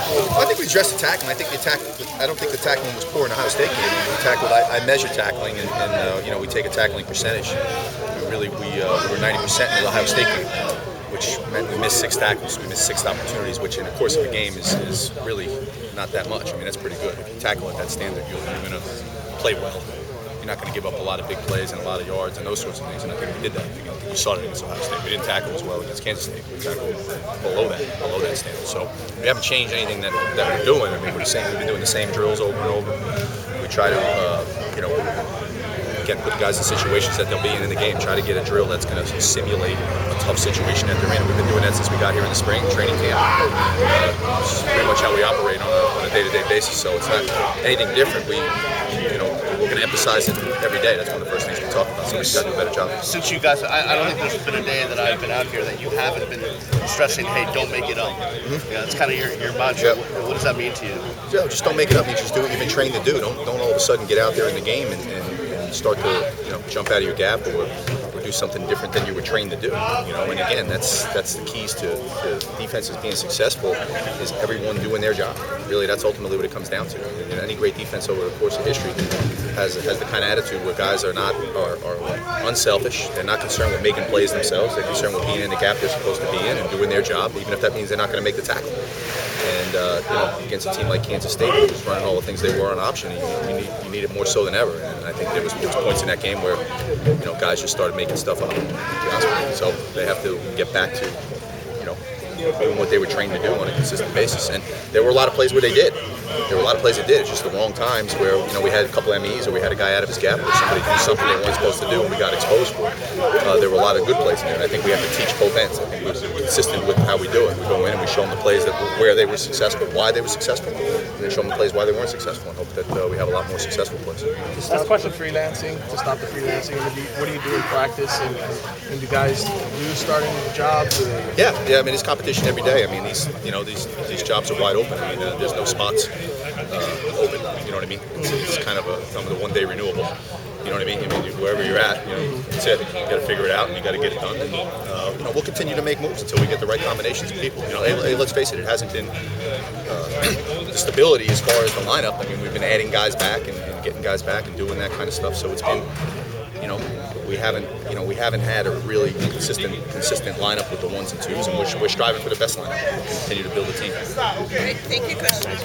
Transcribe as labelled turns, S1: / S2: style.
S1: Well, I think we addressed the tackling. I don't think the tackling was poor in Ohio State game. We tackled. I measure tackling, and we take a tackling percentage. We were 90% in the Ohio State game, which meant we missed 6 tackles. We missed 6 opportunities, which in the course of a game is really not that much. I mean, that's pretty good. If you tackle at that standard, you're going to play well. You're not going to give up a lot of big plays and a lot of yards and those sorts of things. And I think we did that. I think we saw it against Ohio State. We didn't tackle as well against Kansas State. We tackled below that standard. So we haven't changed anything that we're doing. I mean, we've been doing the same drills over and over. We try to, again, put the guys in situations that they'll be in the game. Try to get a drill that's going to simulate a tough situation that they're in. We've been doing that since we got here in the spring training camp. It's pretty much how we operate on a day-to-day basis. So it's not anything different. We're going to emphasize it every day. That's one of the first things we talk about. So we've got to do a better job.
S2: Since you guys, I don't think there's been a day that I've been out here that you haven't been stressing, hey, don't make it up. Mm-hmm. That's kind of your mantra. Yep. What does that mean to you?
S1: Yeah, just don't make it up. You just do what you've been trained to do. Don't all of a sudden get out there in the game and start to jump out of your gap or do something different than you were trained to do. And again, that's the keys to defenses being successful is everyone doing their job. Really, that's ultimately what it comes down to. Any great defense over the course of history has the kind of attitude where guys are unselfish. They're not concerned with making plays themselves. They're concerned with being in the gap they're supposed to be in and doing their job, even if that means they're not going to make the tackle. And against a team like Kansas State, who was running all the things they were on option, you need it more so than ever. And I think there was points in that game where guys just started making stuff up. So they have to get back to doing what they were trained to do on a consistent basis. And there were a lot of plays where they did. It's just the wrong times where we had a couple MEs or we had a guy out of his gap or somebody do something they weren't supposed to do and we got exposed for it. There were a lot of good plays in there. And I think we have to teach both ends. I think we're consistent with how we do it. We go in and we show them the plays where they were successful, why they were successful, and then show them the plays why they weren't successful and hope that we have a lot more successful plays.
S3: Last question, freelancing, to stop the freelancing. What do you do in practice? And do guys lose starting jobs?
S1: Yeah. I mean, it's competition every day. I mean, these jobs are wide open. I mean, there's no spots open. You know what I mean? It's kind of a one-day renewable. You know what I mean? Wherever you're at, that's it. You got to figure it out and you got to get it done. And we'll continue to make moves until we get the right combinations of people. Hey, let's face it hasn't been the stability as far as the lineup. I mean, we've been adding guys back and getting guys back and doing that kind of stuff. So it's been, we haven't had a really consistent lineup with the 1s and 2s, and we're striving for the best lineup. We'll continue to build a team.
S4: Great, thank you, Coach.